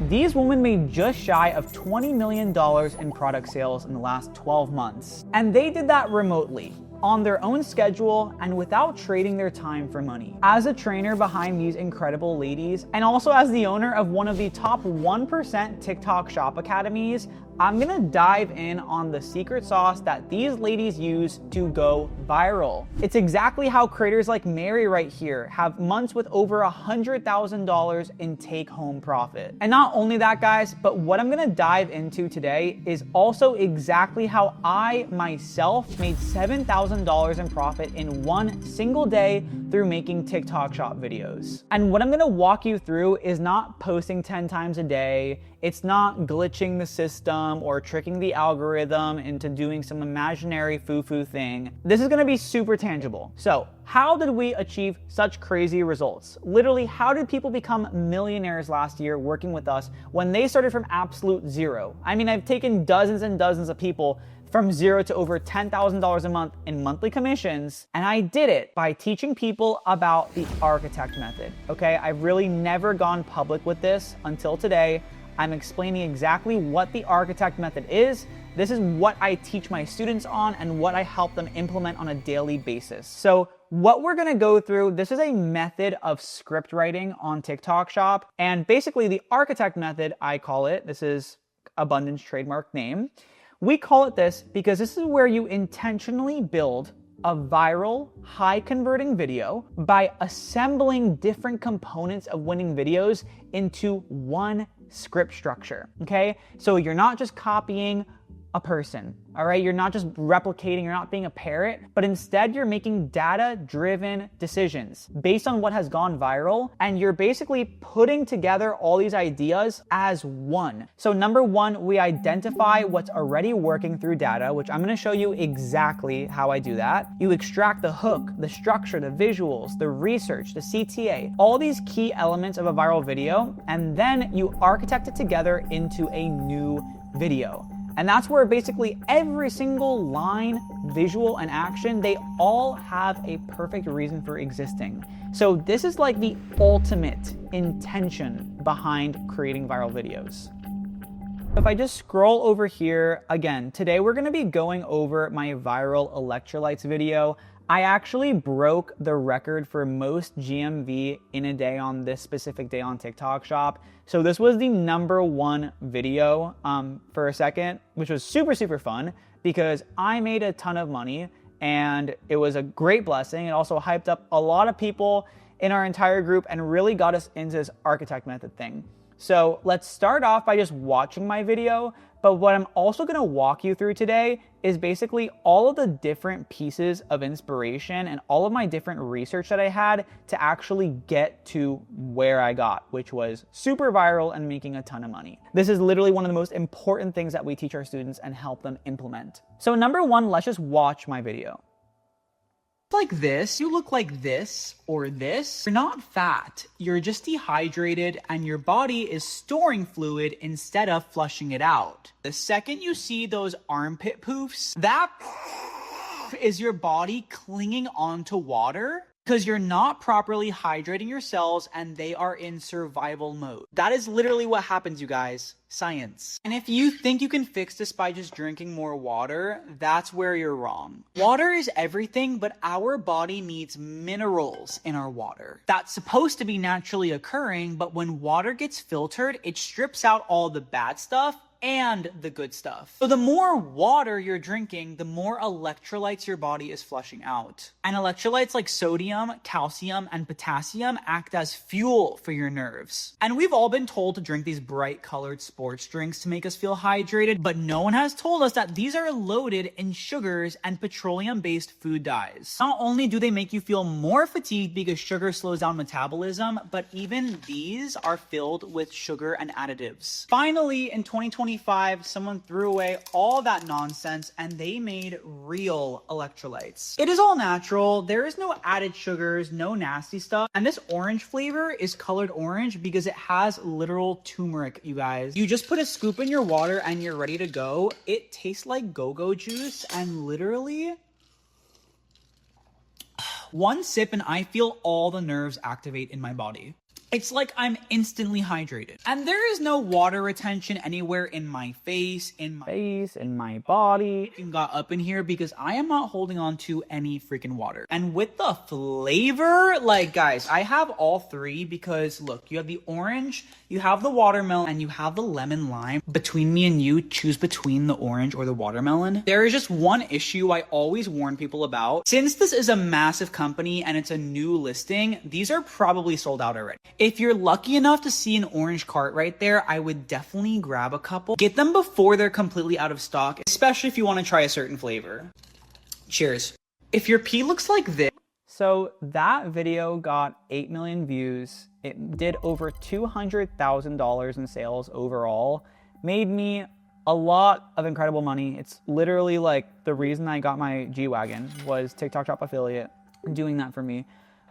These women made just shy of $20 million in product sales in the last 12 months. And they did that remotely, on their own schedule, and without trading their time for money. As a trainer behind these incredible ladies, and also as the owner of one of the top 1% TikTok Shop Academies, I'm gonna dive in on the secret sauce that these ladies use to go viral. It's exactly how creators like Mary right here have months with over $100,000 in take-home profit. And not only that, guys, but what I'm gonna dive into today is also exactly how I myself made $7,000 in profit in one single day through making TikTok Shop videos. And what I'm gonna walk you through is not posting 10 times a day, it's not glitching the system or tricking the algorithm into doing some imaginary foo-foo thing. This is gonna be super tangible. So, how did we achieve such crazy results? Literally, how did people become millionaires last year working with us when they started from absolute zero? I mean, I've taken dozens and dozens of people from zero to over $10,000 a month in monthly commissions, and I did it by teaching people about the architect method, okay? I've really never gone public with this until today. I'm explaining exactly what the architect method is. This is what I teach my students on and what I help them implement on a daily basis. So what we're gonna go through, this is a method of script writing on TikTok Shop. And basically the architect method, I call it, this is Abundance trademark name. We call it this because this is where you intentionally build a viral, high converting video by assembling different components of winning videos into one script structure, okay? So you're not just copying a person, all right? You're not just replicating, you're not being a parrot, but instead you're making data-driven decisions based on what has gone viral, and you're basically putting together all these ideas as one. So number one, we identify what's already working through data, which I'm gonna show you exactly how I do that. You extract the hook, the structure, the visuals, the research, the CTA, all these key elements of a viral video, and then you architect it together into a new video. And that's where basically every single line, visual, and action, they all have a perfect reason for existing. So this is like the ultimate intention behind creating viral videos. If I just scroll over here, again, today we're gonna be going over my viral electrolytes video. I actually broke the record for most GMV in a day on this specific day on TikTok Shop. So this was the #1 video for a second, which was super, super fun because I made a ton of money and it was a great blessing. It also hyped up a lot of people in our entire group and really got us into this architect method thing. So let's start off by just watching my video. But what I'm also gonna walk you through today is basically all of the different pieces of inspiration and all of my different research that I had to actually get to where I got, which was super viral and making a ton of money. This is literally one of the most important things that we teach our students and help them implement. So number one, let's just watch my video. Like this, you look like this or this. You're not fat, you're just dehydrated and your body is storing fluid instead of flushing it out. The second you see those armpit poofs, that is your body clinging onto water because you're not properly hydrating your cells and they are in survival mode. That is literally what happens, you guys. Science. And if you think you can fix this by just drinking more water, that's where you're wrong. Water is everything, but our body needs minerals in our water. That's supposed to be naturally occurring, but when water gets filtered, it strips out all the bad stuff and the good stuff. So the more water you're drinking, the more electrolytes your body is flushing out. And electrolytes like sodium, calcium, and potassium act as fuel for your nerves. And we've all been told to drink these bright colored sports drinks to make us feel hydrated, but no one has told us that these are loaded in sugars and petroleum-based food dyes. Not only do they make you feel more fatigued because sugar slows down metabolism, but even these are filled with sugar and additives. Finally, in 2025, someone threw away all that nonsense and they made real electrolytes. It is all natural. There is no added sugars, no nasty stuff. And this orange flavor is colored orange because it has literal turmeric, you guys. You just put a scoop in your water and you're ready to go. It tastes like go-go juice and literally one sip and I feel all the nerves activate in my body. It's like I'm instantly hydrated. And there is no water retention anywhere in my face, in my body. It got up in here because I am not holding on to any freaking water. And with the flavor, like guys, I have all three because look, you have the orange, you have the watermelon, and you have the lemon lime. Between me and you, choose between the orange or the watermelon. There is just one issue I always warn people about. Since this is a massive company and it's a new listing, these are probably sold out already. If you're lucky enough to see an orange cart right there, I would definitely grab a couple. Get them before they're completely out of stock, especially if you want to try a certain flavor. Cheers. If your pee looks like this. So that video got 8 million views. It did over $200,000 in sales overall. Made me a lot of incredible money. It's literally like the reason I got my G-Wagon was TikTok Shop affiliate doing that for me.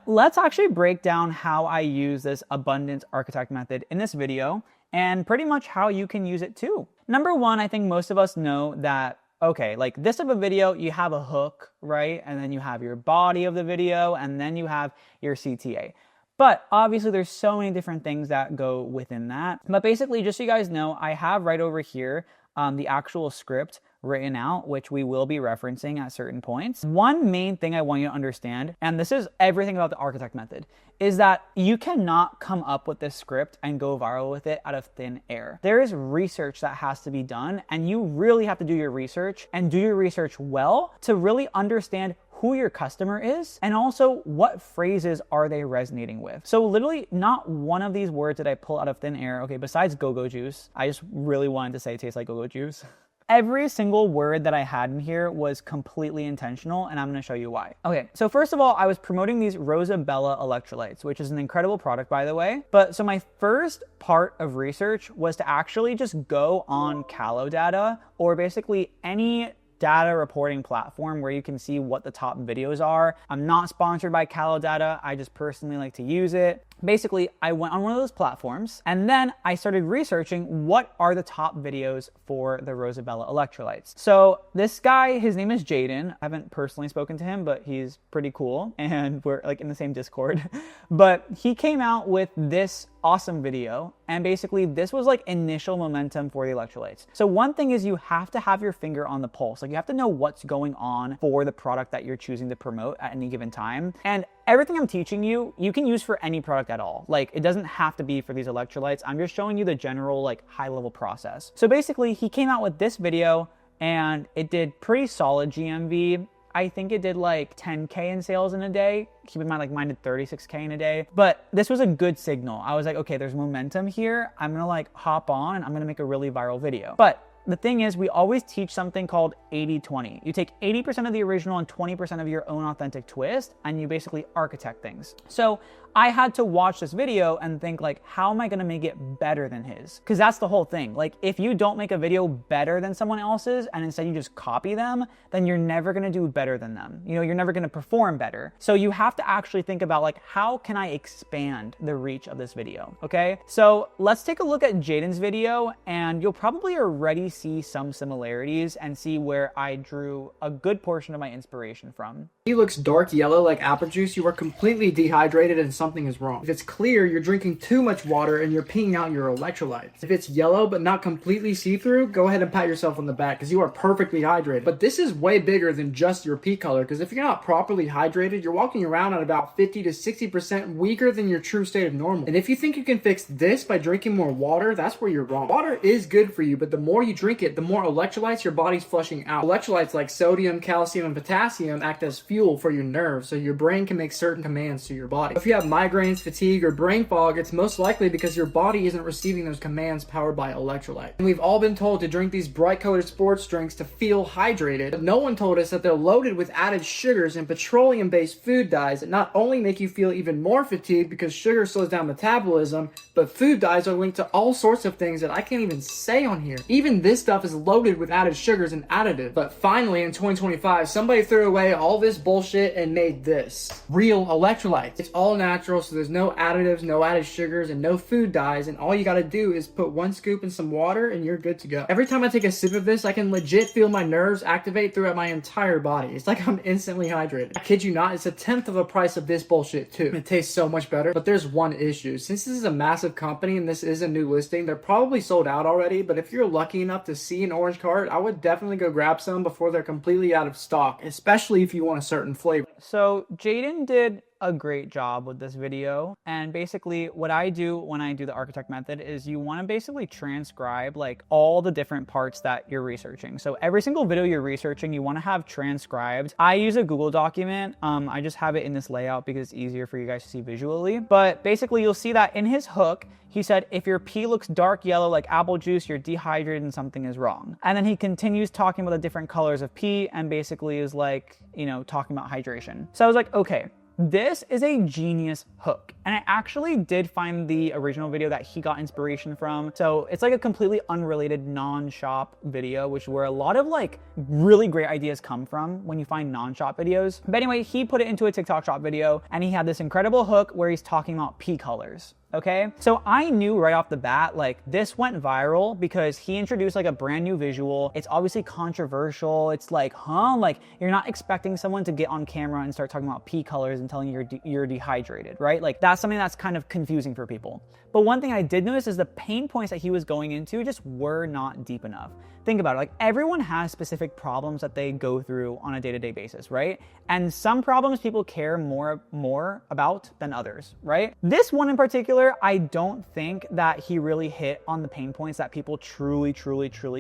Let's actually break down how I use this abundance architect method in this video and pretty much how you can use it too. Number one, I think most of us know that, okay, like this type of video, you have a hook, right? And then you have your body of the video and then you have your CTA. But obviously there's so many different things that go within that. But basically, just so you guys know, I have right over here the actual script written out, which we will be referencing at certain points. One main thing I want you to understand, and this is everything about the architect method, is that you cannot come up with this script and go viral with it out of thin air. There is research that has to be done, and you really have to do your research and do your research well to really understand who your customer is and also what phrases are they resonating with. So literally not one of these words did I pull out of thin air. Okay, besides go-go juice. I just really wanted to say it tastes like go-go juice. Every single word that I had in here was completely intentional, and I'm gonna show you why. Okay, so first of all, I was promoting these Rosabella electrolytes, which is an incredible product, by the way. But so my first part of research was to actually just go on CaloData, or basically any data reporting platform where you can see what the top videos are. I'm not sponsored by CaloData. I just personally like to use it. Basically, I went on one of those platforms and then I started researching what are the top videos for the Rosabella electrolytes. So this guy, his name is Jaden. I haven't personally spoken to him, but he's pretty cool and we're like in the same Discord. But he came out with this awesome video, and basically this was like initial momentum for the electrolytes. So one thing is you have to have your finger on the pulse. Like you have to know what's going on for the product that you're choosing to promote at any given time. And everything I'm teaching you, you can use for any product at all. Like it doesn't have to be for these electrolytes. I'm just showing you the general like high level process. So basically he came out with this video and it did pretty solid GMV. I think it did like 10K in sales in a day. Keep in mind, like mine did 36K in a day. But this was a good signal. I was like, okay, there's momentum here. I'm gonna like hop on and I'm gonna make a really viral video. But the thing is, we always teach something called 80-20. You take 80% of the original and 20% of your own authentic twist, and you basically architect things. So I had to watch this video and think like, how am I gonna make it better than his? Because that's the whole thing. Like if you don't make a video better than someone else's and instead you just copy them, then you're never gonna do better than them. You know, you're never gonna perform better. So you have to actually think about like, how can I expand the reach of this video, okay? So let's take a look at Jaden's video and you'll probably already see some similarities and see where I drew a good portion of my inspiration from. If it looks dark yellow like apple juice, you are completely dehydrated and something is wrong. If it's clear, you're drinking too much water and you're peeing out your electrolytes. If it's yellow but not completely see-through, go ahead and pat yourself on the back because you are perfectly hydrated. But this is way bigger than just your pee color, because if you're not properly hydrated, you're walking around at about 50 to 60% weaker than your true state of normal. And if you think you can fix this by drinking more water, that's where you're wrong. Water is good for you, but the more you drink it, the more electrolytes your body's flushing out. Electrolytes like sodium, calcium, and potassium act as fuel for your nerves, so your brain can make certain commands to your body. If you have migraines, fatigue, or brain fog, it's most likely because your body isn't receiving those commands powered by electrolyte. And we've all been told to drink these bright-colored sports drinks to feel hydrated, but no one told us that they're loaded with added sugars and petroleum-based food dyes that not only make you feel even more fatigued because sugar slows down metabolism, but food dyes are linked to all sorts of things that I can't even say on here. Even this This stuff is loaded with added sugars and additives. But finally, in 2025, somebody threw away all this bullshit and made this. Real electrolytes. It's all natural, so there's no additives, no added sugars, and no food dyes, and all you gotta do is put 1 scoop in some water and you're good to go. Every time I take a sip of this, I can legit feel my nerves activate throughout my entire body. It's like I'm instantly hydrated. I kid you not, it's a 1/10 of the price of this bullshit too. It tastes so much better, but there's one issue. Since this is a massive company and this is a new listing, they're probably sold out already, but if you're lucky enough to see an orange cart, I would definitely go grab some before they're completely out of stock, especially if you want a certain flavor. So Jaden did a great job with this video, and basically what I do when I do the architect method is you want to basically transcribe like all the different parts that you're researching. So every single video you're researching, you want to have transcribed. I use a Google document. I just have it in this layout because it's easier for you guys to see visually. But basically you'll see that in his hook, he said, if your pee looks dark yellow like apple juice, you're dehydrated and something is wrong. And then he continues talking about the different colors of pee and basically is like, you know, talking about hydration. So I was like, okay, this is a genius hook. And I actually did find the original video that he got inspiration from. So it's like a completely unrelated non-shop video, which where a lot of like really great ideas come from when you find non-shop videos. But anyway, he put it into a TikTok shop video and he had this incredible hook where he's talking about pee colors. Okay, so I knew right off the bat, like this went viral because he introduced like a brand new visual. It's obviously controversial. It's like, huh? Like you're not expecting someone to get on camera and start talking about pee colors and telling you you're dehydrated, right? Like that's something that's kind of confusing for people. But one thing I did notice is the pain points that he was going into just were not deep enough. Think about it, like everyone has specific problems that they go through on a day-to-day basis, right? And some problems people care more about than others, right? This one in particular, I don't think that he really hit on the pain points that people truly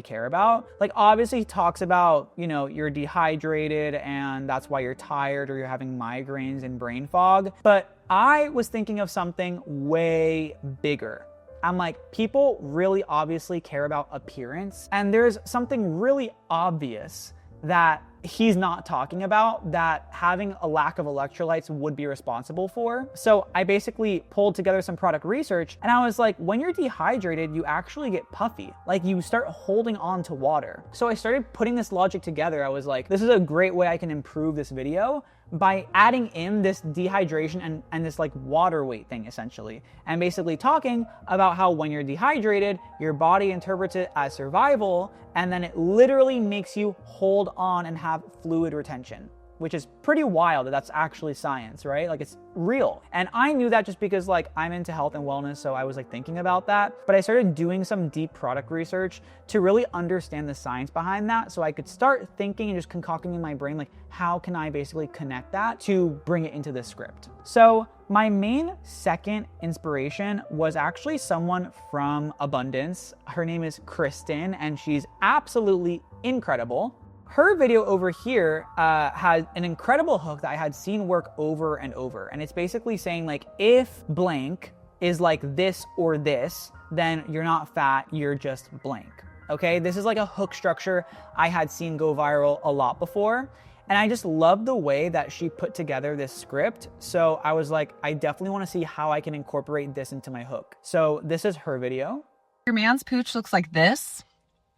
care about. Like obviously he talks about, you know, you're dehydrated and that's why you're tired or you're having migraines and brain fog. But I was thinking of something way bigger. I'm like, people really obviously care about appearance, and there's something really obvious that he's not talking about that having a lack of electrolytes would be responsible for. So I basically pulled together some product research and I was like, when you're dehydrated, you actually get puffy. Like you start holding on to water. So I started putting this logic together. I was like, this is a great way I can improve this video by adding in this dehydration and this like water weight thing essentially. And basically talking about how when you're dehydrated, your body interprets it as survival and then it literally makes you hold on and have fluid retention, which is pretty wild that that's actually science, right? Like it's real. And I knew that just because like I'm into health and wellness, so I was like thinking about that. But I started doing some deep product research to really understand the science behind that so I could start thinking and just concocting in my brain, like how can I basically connect that to bring it into this script? So my main second inspiration was actually someone from Abundance. Her name is Kristen and she's absolutely incredible. Her video over here had an incredible hook that I had seen work over and over. And it's basically saying like, if blank is like this or this, then you're not fat, you're just blank. Okay, this is like a hook structure I had seen go viral a lot before. And I just love the way that she put together this script. So I was like, I definitely want to see how I can incorporate this into my hook. So this is her video. Your man's pooch looks like this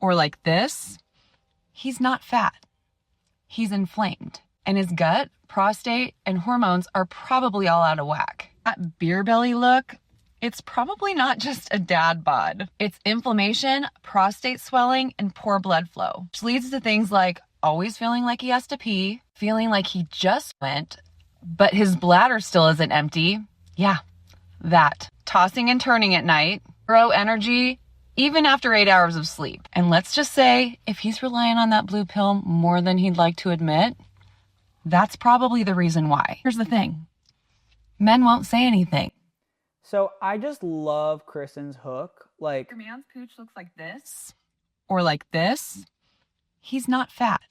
or like this. He's not fat. He's inflamed. And his gut, prostate, and hormones are probably all out of whack. That beer belly look, it's probably not just a dad bod. It's inflammation, prostate swelling, and poor blood flow, which leads to things like always feeling like he has to pee, feeling like he just went, but his bladder still isn't empty. Yeah, that. Tossing and turning at night, low energy, even after 8 hours of sleep. And let's just say, if he's relying on that blue pill more than he'd like to admit, that's probably the reason why. Here's the thing. Men won't say anything. So I just love Kristen's hook. Like, Your man's pooch looks like this or like this. He's not fat.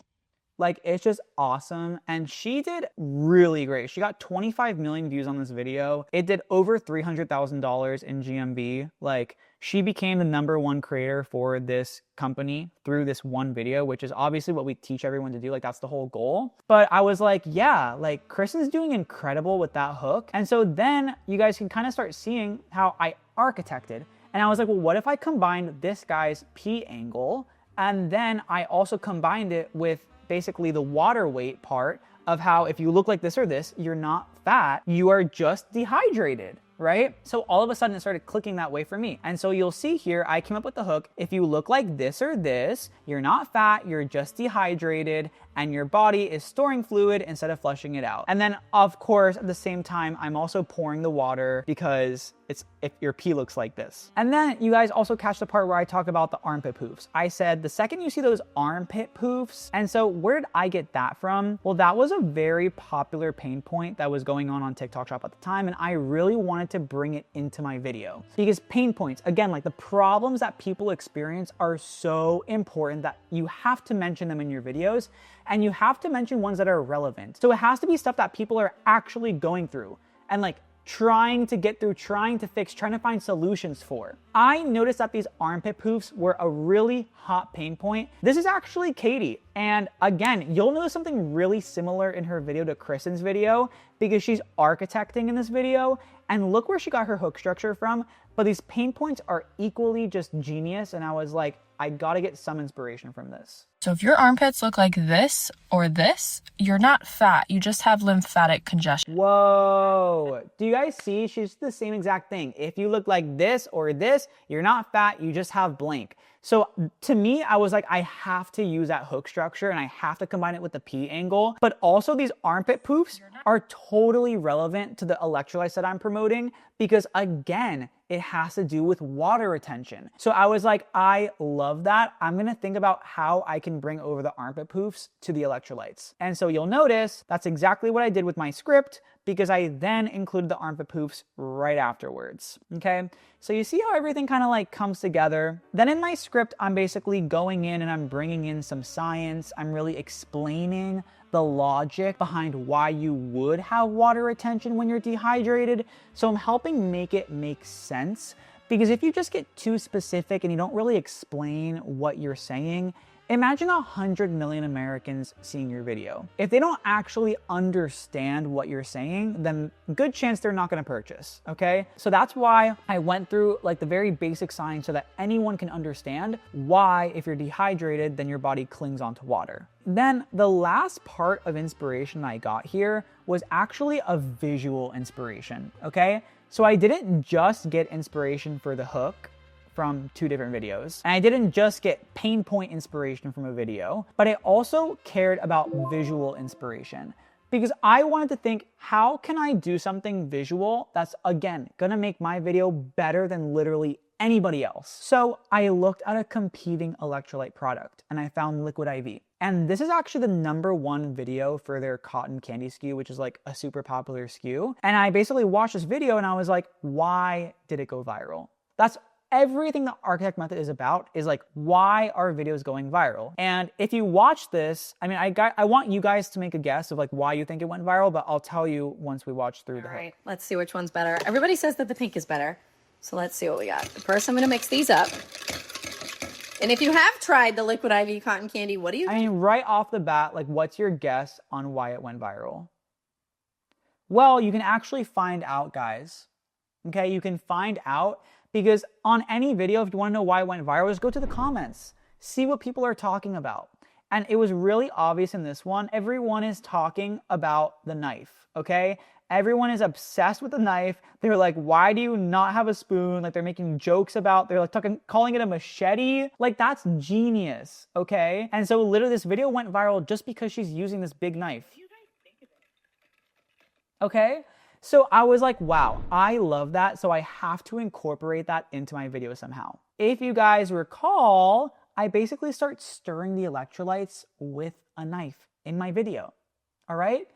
Like, it's just awesome. And she did really great. She got 25 million views on this video. It did over $300,000 in GMV. Like, she became the #1 creator for this company through this one video, which is obviously what we teach everyone to do. Like, that's the whole goal. But I was like, yeah, like Kristen's doing incredible with that hook. And so then you guys can kind of start seeing how I architected. And I was like, well, what if I combined this guy's P angle And then I also combined it with basically the water weight part of how if you look like this or this, you're not fat, you are just dehydrated, right? So all of a sudden it started clicking that way for me. And so you'll see here, I came up with the hook. If you look like this or this, you're not fat, you're just dehydrated, and your body is storing fluid instead of flushing it out. And then of course, at the same time, I'm also pouring the water because it's if your pee looks like this. And then you guys also catch the part where I talk about the armpit poofs. I said the second you see those armpit poofs, and so where did I get that from? Well, that was a very popular pain point that was going on TikTok Shop at the time, and I really wanted to bring it into my video because pain points, again, like the problems that people experience are so important that you have to mention them in your videos, and you have to mention ones that are relevant. So it has to be stuff that people are actually going through and like trying to get through, trying to fix, trying to find solutions for. I noticed that these armpit poofs were a really hot pain point. This is actually Katie. And again, you'll notice something really similar in her video to Kristen's video because she's architecting in this video. And look where she got her hook structure from. But these pain points are equally just genius. And I was like, I gotta get some inspiration from this. So if your armpits look like this or this, you're not fat. You just have lymphatic congestion. Whoa. Do you guys see? She's the same exact thing. If you look like this or this, you're not fat. You just have blank. So to me, I was like, I have to use that hook structure and I have to combine it with the P angle. But also these armpit poofs are totally relevant to the electrolytes that I'm promoting because again, it has to do with water retention. So I was like, I love that. I'm gonna think about how I can bring over the armpit poofs to the electrolytes. And so you'll notice that's exactly what I did with my script because I then included the armpit poofs right afterwards, okay? So you see how everything kind of like comes together. Then in my script, I'm basically going in and I'm bringing in some science. I'm really explaining the logic behind why you would have water retention when you're dehydrated. So I'm helping make it make sense because if you just get too specific and you don't really explain what you're saying, imagine 100 million Americans seeing your video. If they don't actually understand what you're saying, then good chance they're not gonna purchase, okay? So that's why I went through like the very basic science so that anyone can understand why if you're dehydrated, then your body clings onto water. Then the last part of inspiration I got here was actually a visual inspiration, okay? So I didn't just get inspiration for the hook from 2 different videos. And I didn't just get pain point inspiration from a video, but I also cared about visual inspiration because I wanted to think, how can I do something visual that's, again, gonna make my video better than literally anybody else? So I looked at a competing electrolyte product and I found Liquid IV. And this is actually the #1 video for their cotton candy SKU, which is like a super popular SKU. And I basically watched this video and I was like, why did it go viral? That's everything the Architect Method is about, is like, why are videos going viral? And if you watch this, I mean, I want you guys to make a guess of like why you think it went viral, but I'll tell you once we watch through the hook. All right, let's see which one's better. Everybody says that the pink is better. So let's see what we got. First, I'm gonna mix these up. And if you have tried the Liquid IV cotton candy, what do you think? I mean, right off the bat, like what's your guess on why it went viral? Well, you can actually find out, guys. Okay, you can find out because on any video, if you want to know why it went viral, just go to the comments. See what people are talking about. And it was really obvious in this one. Everyone is talking about the knife, okay? Everyone is obsessed with the knife. They're like, why do you not have a spoon? Like they're making jokes about, they're like calling it a machete. Like that's genius, okay? And so literally this video went viral just because she's using this big knife. Okay? So I was like, wow, I love that. So I have to incorporate that into my video somehow. If you guys recall, I basically start stirring the electrolytes with a knife in my video. All right?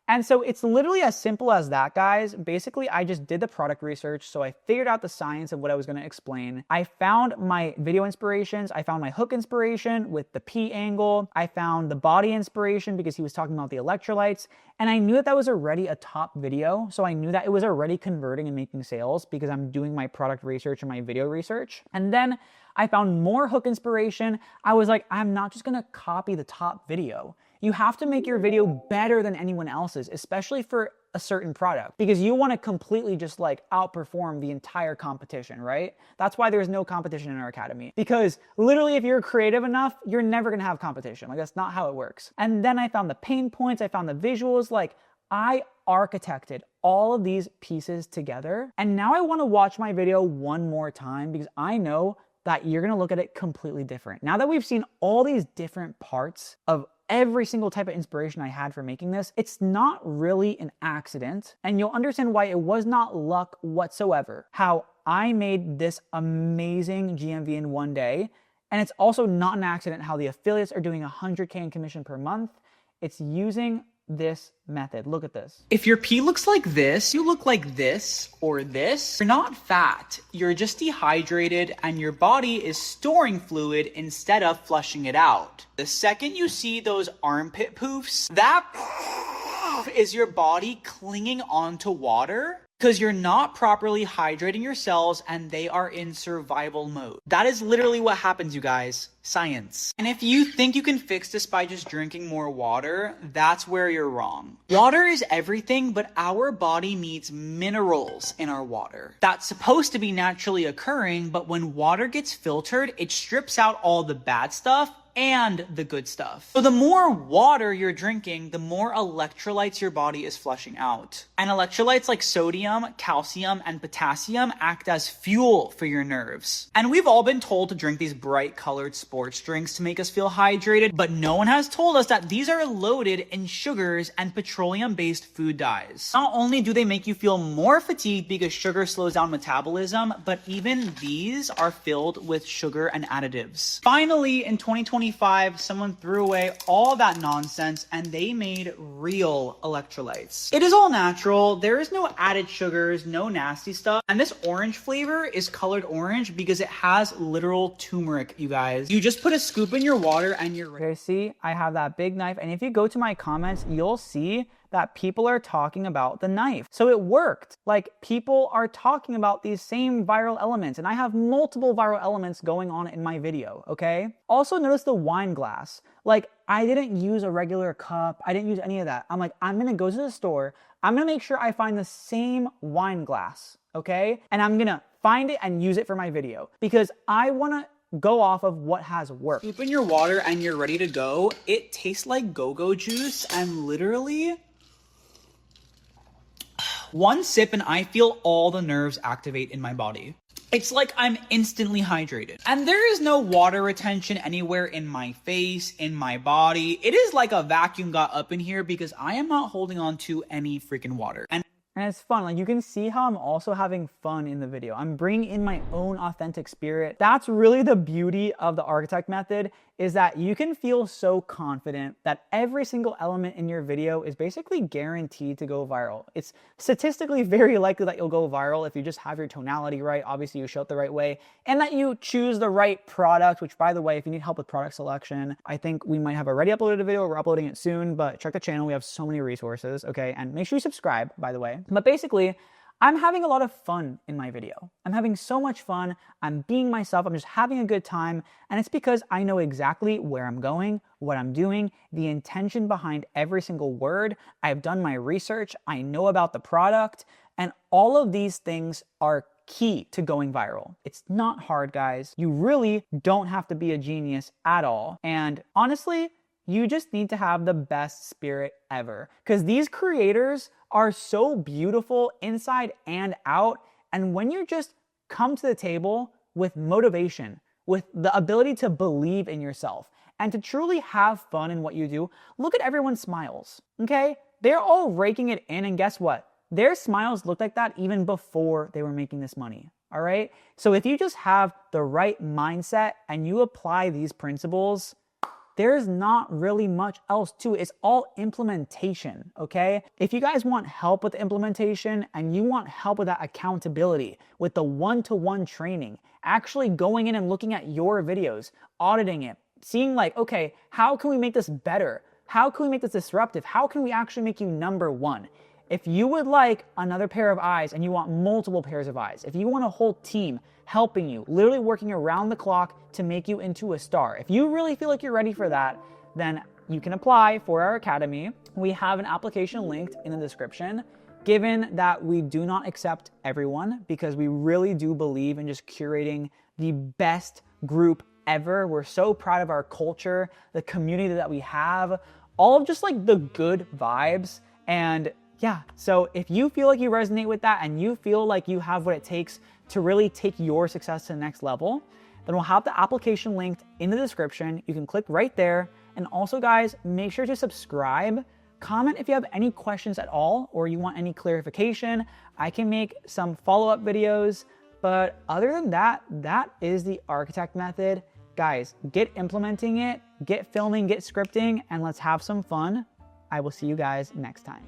And so it's literally as simple as that, guys. Basically, I just did the product research. So I figured out the science of what I was going to explain. I found my video inspirations. I found my hook inspiration with the P angle. I found the body inspiration because he was talking about the electrolytes. And I knew that that was already a top video. So I knew that it was already converting and making sales because I'm doing my product research and my video research. And then I found more hook inspiration. I was like, I'm not just going to copy the top video. You have to make your video better than anyone else's, especially for a certain product because you want to completely just like outperform the entire competition, right? That's why there's no competition in our academy, because literally if you're creative enough, you're never going to have competition. Like, that's not how it works. And then I found the pain points, I found the visuals, like I architected all of these pieces together. And now I want to watch my video one more time because I know that you're going to look at it completely different. Now that we've seen all these different parts of every single type of inspiration I had for making this, it's not really an accident, and you'll understand why it was not luck whatsoever, how I made this amazing GMV in one day. And it's also not an accident how the affiliates are doing 100K in commission per month. It's using this method. Look at this. If your pee looks like this, you look like this or this, you're not fat. You're just dehydrated and your body is storing fluid instead of flushing it out. The second you see those armpit poofs, that is your body clinging onto water because you're not properly hydrating your cells and they are in survival mode. That is literally what happens, you guys. Science. And if you think you can fix this by just drinking more water, that's where you're wrong. Water is everything, but our body needs minerals in our water. That's supposed to be naturally occurring, but when water gets filtered, it strips out all the bad stuff and the good stuff. So the more water you're drinking, the more electrolytes your body is flushing out. And electrolytes like sodium, calcium, and potassium act as fuel for your nerves. And we've all been told to drink these bright colored sports drinks to make us feel hydrated, but no one has told us that these are loaded in sugars and petroleum-based food dyes. Not only do they make you feel more fatigued because sugar slows down metabolism, but even these are filled with sugar and additives. Finally, in 2025, someone threw away all that nonsense and they made real electrolytes. It is all natural. There is no added sugars, no nasty stuff. And this orange flavor is colored orange because it has literal turmeric, you guys. You just put a scoop in your water and you're ready. Okay, see, I have that big knife. And if you go to my comments, you'll see that people are talking about the knife. So it worked. Like, people are talking about these same viral elements, and I have multiple viral elements going on in my video, okay? Also notice the wine glass. Like, I didn't use a regular cup. I didn't use any of that. I'm like, I'm gonna go to the store. I'm gonna make sure I find the same wine glass, okay? And I'm gonna find it and use it for my video because I wanna go off of what has worked. Scoop in your water and you're ready to go. It tastes like go-go juice and literally one sip and I feel all the nerves activate in my body. It's like I'm instantly hydrated. And there is no water retention anywhere in my face, in my body. It is like a vacuum got up in here because I am not holding on to any freaking water. And it's fun. Like, you can see how I'm also having fun in the video. I'm bringing in my own authentic spirit. That's really the beauty of the architect method, is that you can feel so confident that every single element in your video is basically guaranteed to go viral. It's statistically very likely that you'll go viral if you just have your tonality right, obviously you show it the right way, and that you choose the right product, which, by the way, if you need help with product selection, I think we might have already uploaded a video. We're uploading it soon, but check the channel. We have so many resources, okay? And make sure you subscribe, by the way. But basically, I'm having a lot of fun in my video. I'm having so much fun. I'm being myself. I'm just having a good time. And it's because I know exactly where I'm going, what I'm doing, the intention behind every single word. I've done my research. I know about the product. And all of these things are key to going viral. It's not hard, guys. You really don't have to be a genius at all. And honestly, you just need to have the best spirit ever, because these creators are so beautiful inside and out. And when you just come to the table with motivation, with the ability to believe in yourself and to truly have fun in what you do, look at everyone's smiles, okay? They're all raking it in, and guess what? Their smiles looked like that even before they were making this money, all right? So if you just have the right mindset and you apply these principles, there's not really much else to it. It's all implementation, okay? If you guys want help with implementation and you want help with that accountability, with the one-to-one training, actually going in and looking at your videos, auditing it, seeing like, okay, how can we make this better? How can we make this disruptive? How can we actually make you number one? If you would like another pair of eyes and you want multiple pairs of eyes, if you want a whole team helping you, literally working around the clock to make you into a star, if you really feel like you're ready for that, then you can apply for our academy. We have an application linked in the description. Given that we do not accept everyone because we really do believe in just curating the best group ever. We're so proud of our culture, the community that we have, all of just like the good vibes. And yeah, so if you feel like you resonate with that and you feel like you have what it takes to really take your success to the next level, then we'll have the application linked in the description. You can click right there. And also guys, make sure to subscribe. Comment if you have any questions at all or you want any clarification. I can make some follow-up videos, but other than that, that is the architect method. Guys, get implementing it, get filming, get scripting, and let's have some fun. I will see you guys next time.